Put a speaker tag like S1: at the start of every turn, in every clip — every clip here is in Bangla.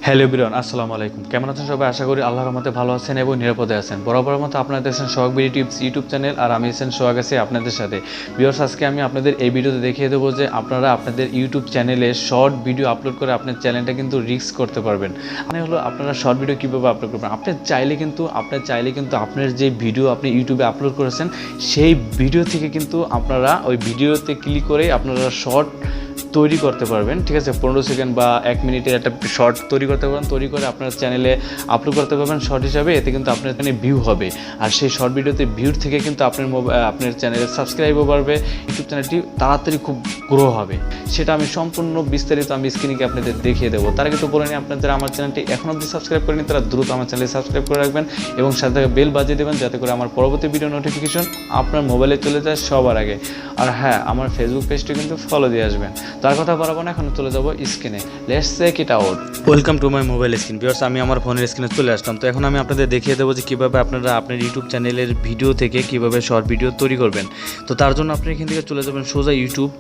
S1: হ্যালো এভরিওয়ান, আসসালামু আলাইকুম। কেমন আছেন সবাই? আশা করি আল্লাহর রহমতে ভালো আছেন এবং নিরাপদে আছেন। বরাবর মতো আপনারা দেখছেন সোহাগ বিডি টিপস ইউটিউব চ্যানেল, আর আমি আছেন সোহাগ আছি আপনাদের সাথে। ভিউয়ার্স, আজকে আমি আপনাদের এই ভিডিওতে দেখিয়ে দেবো যে আপনারা আপনাদের ইউটিউব চ্যানেলে শর্ট ভিডিও আপলোড করে আপনার চ্যানেলটা কিন্তু রিস্ক করতে পারবেন। মানে হলো আপনারা শর্ট ভিডিও কীভাবে আপলোড করবেন। আপনার চাইলে কিন্তু আপনার যে ভিডিও আপনি ইউটিউবে আপলোড করেছেন সেই ভিডিও থেকে কিন্তু আপনারা ওই ভিডিওতে ক্লিক করে আপনারা শর্ট তৈরি করতে পারবেন। ঠিক আছে, 15 সেকেন্ড বা 1 মিনিটের একটা শর্ট তৈরি করতে পারবেন, তৈরি করে আপনার চ্যানেলে আপলোড করতে পারবেন শর্ট হিসাবে। এতে কিন্তু আপনার চ্যানেলে ভিউ হবে, আর সেই শর্ট ভিডিওতে ভিউর থেকে কিন্তু আপনার চ্যানেলের সাবস্ক্রাইবও বাড়বে, ইউটিউব চ্যানেলটি তাড়াতাড়ি খুব গ্রো হবে। সেটা আমি সম্পূর্ণ বিস্তারিত আমি স্ক্রিনে আপনাদের দেখিয়ে দেবো। তার আগে তো বলে নিই, আপনারা যারা আমার চ্যানেলটি এখন অবধি সাবস্ক্রাইব করেনি তারা দ্রুত আমার চ্যানেলে সাবস্ক্রাইব করে রাখবেন এবং সাথে বেল বাজিয়ে দেবেন, যাতে করে আমার পরবর্তী ভিডিও নোটিফিকেশন আপনার মোবাইলে চলে যায় সবার আগে। আর হ্যাঁ, আমার ফেসবুক পেজটি কিন্তু ফলো দিয়ে আসবেন। তার কথা বলবো না, এখন চলে যাবো স্ক্রিনে। Let's check it out. Welcome to my mobile screen. Viewers, আমি আমার ফোনের স্ক্রিনে চলে আসলাম। তো এখন আমি আপনাদের দেখিয়ে দেবো যে কীভাবে আপনারা আপনার ইউটিউব চ্যানেলের ভিডিও থেকে কীভাবে শর্ট ভিডিও তৈরি করবেন। তো তার জন্য আপনি এখান থেকে চলে যাবেন সোজা ইউটিউব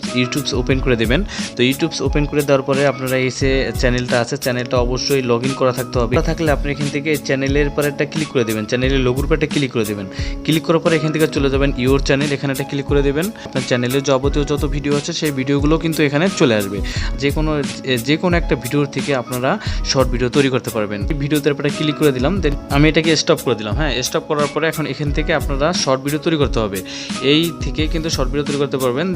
S1: ওপেন করে দেবেন। তো ইউটিউব ওপেন করে দেওয়ার পরে আপনারা এসে চ্যানেলটা আছে, চ্যানেলটা অবশ্যই লগ ইন করা থাকতে হবে। থাকলে আপনি এখান থেকে চ্যানেলের পরে একটা ক্লিক করে দেবেন, চ্যানেলের লোগোর পরে একটা ক্লিক করে দেবেন। ক্লিক করার পরে এখান থেকে চলে যাবেন ইওর চ্যানেল, এখানে একটা ক্লিক করে দেবেন। আপনার চ্যানেলের যাবতীয় যত ভিডিও আছে সেই ভিডিওগুলো কিন্তু এখানে চলে আসবে। যে কোনো একটা ভিডিওর থেকে আপনারা শর্ট ভিডিও তৈরি করতে পারবেন। ভিডিওতে একটা ক্লিক করে দিলাম, দেন আমি এটাকে স্টপ করে দিলাম। হ্যাঁ, স্টপ করার পরে এখন এখান থেকে আপনারা শর্ট ভিডিও তৈরি করতে হবে। এই থেকে কিন্তু শর্ট ভিডিও তৈরি করতে পারবেন।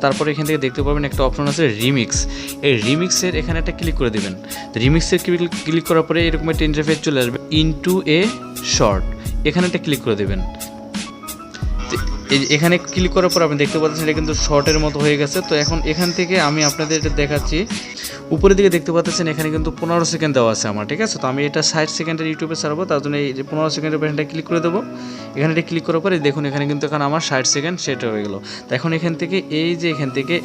S1: তারপরে এখান থেকে দেখতে পাবেন একটা অপশন আছে রিমিক্স। এই রিমিক্সের এখানে একটা ক্লিক করে দেবেন। রিমিক্সের ক্লিক করার পরে এরকম একটা ইন্টারফেস চলে আসবে, ইনটু এ শর্ট, এখানে একটা ক্লিক করে দেবেন। এখানে ক্লিক করার পর আপনি দেখতে পাচ্ছেন এটা কিন্তু শর্টের মতো হয়ে গেছে। তো এখন এখান থেকে আমি আপনাদের এটা দেখাচ্ছি। উপরের দিকে দেখতে পাচ্ছেন এখানে কিন্তু 15 সেকেন্ড দেওয়া আছে আমার। ঠিক আছে, তো আমি এটা 60 সেকেন্ডের ইউটিউবে ছাড়বো, তার জন্য এই যে 15 সেকেন্ডের পেছনটা ক্লিক করে দেবো। এখানে এটা ক্লিক করার পরে দেখুন এখানে কিন্তু এখন আমার 60 সেকেন্ড সেট হয়ে গেলো। তো এখন এখান থেকে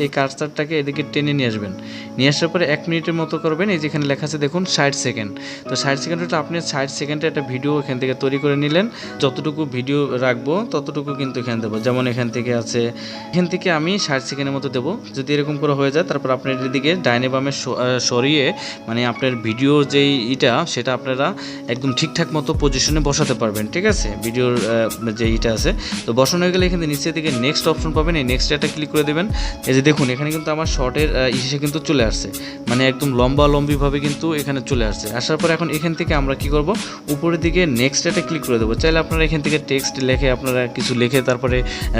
S1: এই কার্সারটাকে এদিকে টেনে নিয়ে আসবেন। নিয়ে আসার পরে 1 মিনিটের মতো করবেন। এই যেখানে লেখা আছে দেখুন 60 সেকেন্ড। তো 60 সেকেন্ড হলে আপনি 60 সেকেন্ডে একটা ভিডিও এখান থেকে তৈরি করে নিলেন। যতটুকু ভিডিও রাখবো ততটুকু কিন্তু এখানে দেবো। যেমন এখান থেকে আমি 60 সেকেন্ডের মতো দেবো। যদি এরকম করে হয়ে যায়, তারপর আপনার এদিকে ডাইনে বামে সরিয়ে মানে আপনার ভিডিওর যেই সেটা আপনারা একদম ঠিকঠাক মতো পজিশনে বসাতে পারবেন। ঠিক আছে, ভিডিওর যে আছে, তো বসানো হয়ে গেলে এখানে নিচের দিকে নেক্সট অপশন পাবেন। এই নেক্সট একটা ক্লিক করে দেবেন। এই যে দেখুন এখানে কিন্তু আমার শর্টের ইসে কিন্তু চলে আসছে, মানে একদম লম্বিভাবে কিন্তু এখানে চলে আসছে। আসার পর এখন এখান থেকে আমরা কি করব, উপরের দিকে নেক্সট একটা ক্লিক করে দেবো। চাইলে আপনারা এখান থেকে টেক্সট লিখে আপনারা কিছু লিখে তারপরে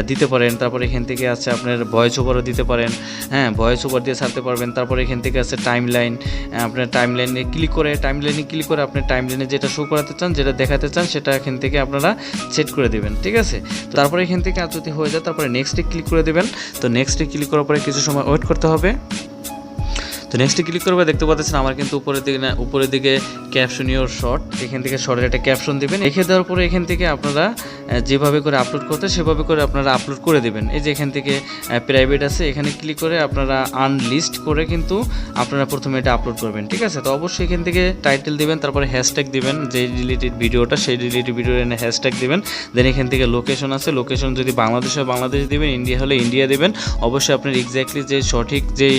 S1: দিতে পারেন। তারপরে এখান থেকে আছে আপনার ভয়েস ওভারও দিতে পারেন। হ্যাঁ, ভয়েস ওভার দিয়ে ছাড়তে পারবেন। তারপরে এখান থেকে আছে টাইমলাইন। আপনার টাইমলাইনে ক্লিক করে আপনি টাইমলাইনে যেটা শো করাতে চান, যেটা দেখাতে চান, সেটা এখান থেকে আপনারা সেট করে দেবেন। ঠিক আছে, তো তারপরে এখান থেকে আর যদি হয়ে যায় তারপরে নেক্সটে ক্লিক করে দেবেন। তো নেক্সটে ক্লিক করার পরে কিছু সময় ওয়েট করতে হবে। তো নেক্সটে ক্লিক করবে, দেখতে পাচ্ছেন আমার কিন্তু উপরের দিকে ক্যাপশন ইওর শর্ট, এখান থেকে শর্টের একটা ক্যাপশন দেবেন। লিখে দেওয়ার পরে এখান থেকে আপনারা যেভাবে করে আপলোড করতে সেভাবে করে আপনারা আপলোড করে দেবেন। এই যে এখান থেকে প্রাইভেট আছে, এখানে ক্লিক করে আপনারা আনলিস্ট করে কিন্তু আপনারা প্রথমে এটা আপলোড করবেন। ঠিক আছে, তো অবশ্যই এখান থেকে টাইটেল দিবেন, তারপরে হ্যাশট্যাগ দিবেন, যে রিলেটেড ভিডিওটা সেই রিলেটেড ভিডিওর এনে হ্যাশট্যাগ দিবেন। দেন এখান থেকে লোকেশন আছে, লোকেশন যদি বাংলাদেশ হয় বাংলাদেশ দিবেন, ইন্ডিয়া হলে ইন্ডিয়া দেবেন। অবশ্যই আপনার এক্স্যাক্টলি যে সঠিক যেই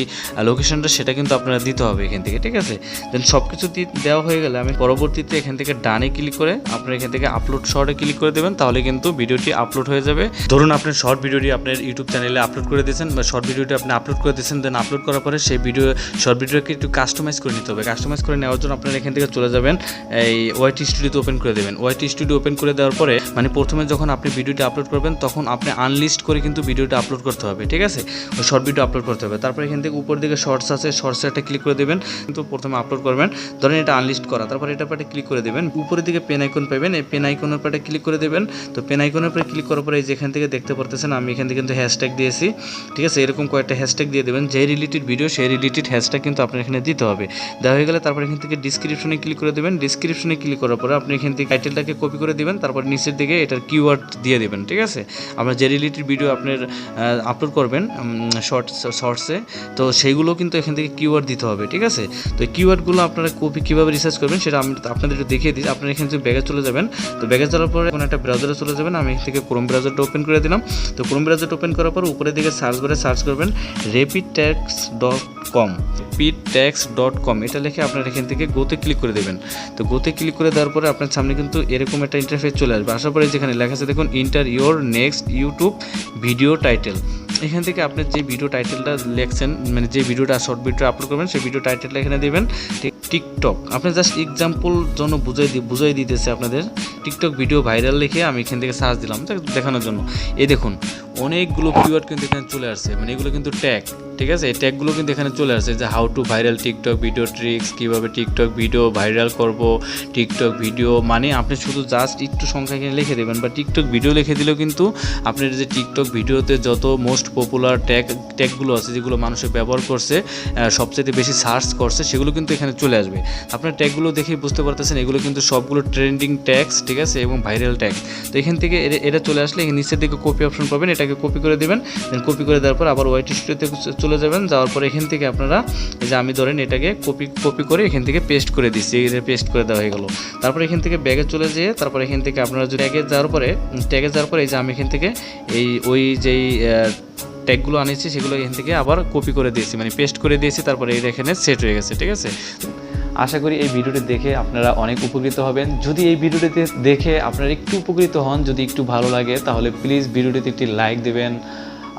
S1: লোকেশনটা সেটা কিন্তু আপনারা দিতে হবে এখান থেকে। ঠিক আছে, দেন সব কিছু দেওয়া হয়ে গেলে আমি পরবর্তীতে এখান থেকে ডানে ক্লিক করে আপনার এখান থেকে আপলোড শর্টে ক্লিক করে দেবেন। তাহলে কিন্তু ভিডিওটি আপলোড হয়ে যাবে। ধরুন আপনার শর্ট ভিডিওটি আপনার ইউটিউব চ্যানেলে আপলোড করে দিয়েছেন, বা শর্ট ভিডিওটি আপনি আপলোড করে দিয়েছেন। দেন আপলোড করার পরে সেই শর্ট ভিডিওকে একটু কাস্টমাইজ করে নিতে হবে। কাস্টমাইজ করে নেওয়ার জন্য আপনারা এখান থেকে চলে যাবেন, এই ওয়াইটি স্টুডিওতে ওপেন করে দেবেন। ওয়াইটি স্টুডিও ওপেন করে দেওয়ার পরে মানে প্রথমে যখন আপনি ভিডিওটি আপলোড করবেন তখন আপনি আনলিস্ট করে কিন্তু ভিডিওটা আপলোড করতে হবে। ঠিক আছে, ওই শর্ট ভিডিও আপলোড করতে হবে। তারপর এখান থেকে উপর দিকে শর্টস আছে, শর্টসে একটা ক্লিক করে দেবেন। কিন্তু প্রথমে আপলোড করবেন, ধরেন এটা আনলিস্ট করা, তারপর এটা পাটে ক্লিক করে দেবেন। উপরের দিকে পেন আইকন পাবেন, এই পেন আইকনের পাটে ক্লিক করে দেবেন। তো পেন আইকনের পরে ক্লিক করার পরে এই যেখান থেকে দেখতে পারতেছেন আমি এখান থেকে কিন্তু হ্যাশট্যাগ দিয়েছি। ঠিক আছে, এরকম কয়েকটা হ্যাশট্যাগ দিয়ে দেবেন। যে রিলেটেড ভিডিও সেই রিলেটেড হ্যাশট্যাগ কিন্তু আপনার এখানে দিতে হবে। দেওয়া হয়ে গেলে তারপর এখান থেকে ডিসক্রিপশনে ক্লিক করে দেবেন। ডিসক্রিপশনে ক্লিক করার পরে আপনি এখান থেকে টাইটেলটাকে কপি করে দেবেন, তারপর নিচের দিকে এটার কিওয়ার্ড দিয়ে দেবেন। ঠিক আছে, আপনার যে রিলেটেড ভিডিও আপনার আপলোড করবেন শর্টসে, তো সেইগুলো কিন্তু এখান থেকে কিওয়ার্ড দিতে হবে, ঠিক আছে। তো এই কিওয়ার্ডগুলো আপনারা কীভাবে রিসার্চ করবেন সেটা আমি আপনাদের একটু দেখিয়ে দিই। আপনারা এখানে যে ব্যাগে চলে যাবেন, তো ব্যাগে যাওয়ার পরে কোনো একটা ব্রাউজারে চলে যাবেন। আমি এখান থেকে ক্রোম ব্রাউজারটা ওপেন করে দিলাম। তো ক্রোম ব্রাউজারটা ওপেন করার পর উপরের দিকে সার্চ বারে সার্চ করবেন rapidtext.com, এটা লিখে আপনারা এখান থেকে গোতে ক্লিক করে দেবেন। তো গোতে ক্লিক করে দেওয়ার পরে আপনার সামনে কিন্তু এরকম একটা ইন্টারফেস চলে আসবে। আসার পরে যেখানে লেখা আছে দেখুন inter your next YouTube video title, এখান থেকে আপনি যে ভিডিও টাইটেলটা লিখছেন, মানে যে ভিডিওটা শর্ট ভিডিও আপলোড করবেন সেই ভিডিও টাইটেলটা এখানে দেবেন টিকটক। আপনি জাস্ট এক্সাম্পল জন্য বুঝাই দিতেছে আপনাদের টিকটক ভিডিও ভাইরাল লিখে আমি এখান থেকে সার্চ দিলাম দেখানোর জন্য। এই দেখুন অনেকগুলো কিওয়ার্ড কিন্তু এখানে চলে আসছে, মানে এগুলো কিন্তু ট্যাগ, ঠিক আছে। এই ট্যাগগুলো কিন্তু এখানে চলে আসছে যে how to viral TikTok video tricks, কীভাবে টিকটক ভিডিও ভাইরাল করব, টিকটক ভিডিও, মানে আপনি শুধু জাস্ট একটু সংখ্যা এখানে লিখে দেবেন বা টিকটক ভিডিও লিখে দিলেও কিন্তু আপনার যে টিকটক ভিডিওতে যত মোস্ট পপুলার ট্যাগগুলো আছে যেগুলো মানুষের ব্যবহার করছে, সবচেয়ে বেশি সার্চ করছে, সেগুলো কিন্তু এখানে চলে আসবে। আপনার ট্যাগগুলো দেখেই বুঝতে পারতেছেন এগুলো কিন্তু সবগুলো ট্রেন্ডিং ট্যাগস, ঠিক আছে, এবং ভাইরাল ট্যাগ। তো এখান থেকে এটা চলে আসলে নিচের দিকে কপি অপশন পাবেন, এটাকে কপি করে দেবেন। দেন কপি করে দেওয়ার পর আবার ওয়াইটি স্টুডিওতে চলে যাবেন। যাওয়ার পর এখান থেকে আপনারা এই যে আমি ধরেন এটাকে কপি করে এখান থেকে পেস্ট করে দিচ্ছি, এই যে পেস্ট করে দেওয়া হয়ে গেল। তারপর এখান থেকে ব্যাগে চলে যেয়ে তারপর এখান থেকে আপনারা যদি ট্যাগে যাওয়ার পরে এই যে আমি এখান থেকে ওই যেই ট্যাগগুলো আনিয়েছি সেগুলো এখান থেকে আবার কপি করে দিয়েছি, মানে পেস্ট করে দিয়েছি। তারপরে এটা এখানে সেট হয়ে গেছে, ঠিক আছে। আশা করি এই ভিডিওটি দেখে আপনারা অনেক উপকৃত হবেন। যদি এই ভিডিওটিতে দেখে আপনারা একটু উপকৃত হন, যদি একটু ভালো লাগে, তাহলে প্লিজ ভিডিওটিতে একটি লাইক দেবেন।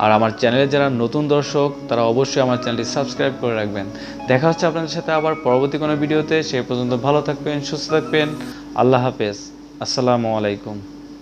S1: আর আমার চ্যানেলে যারা নতুন দর্শক তারা অবশ্যই আমার চ্যানেলটি সাবস্ক্রাইব করে রাখবেন। দেখা হচ্ছে আপনাদের সাথে আবার পরবর্তী কোনো ভিডিওতে। সে পর্যন্ত ভালো থাকবেন, সুস্থ থাকবেন। আল্লাহ হাফেজ, আসসালামু আলাইকুম।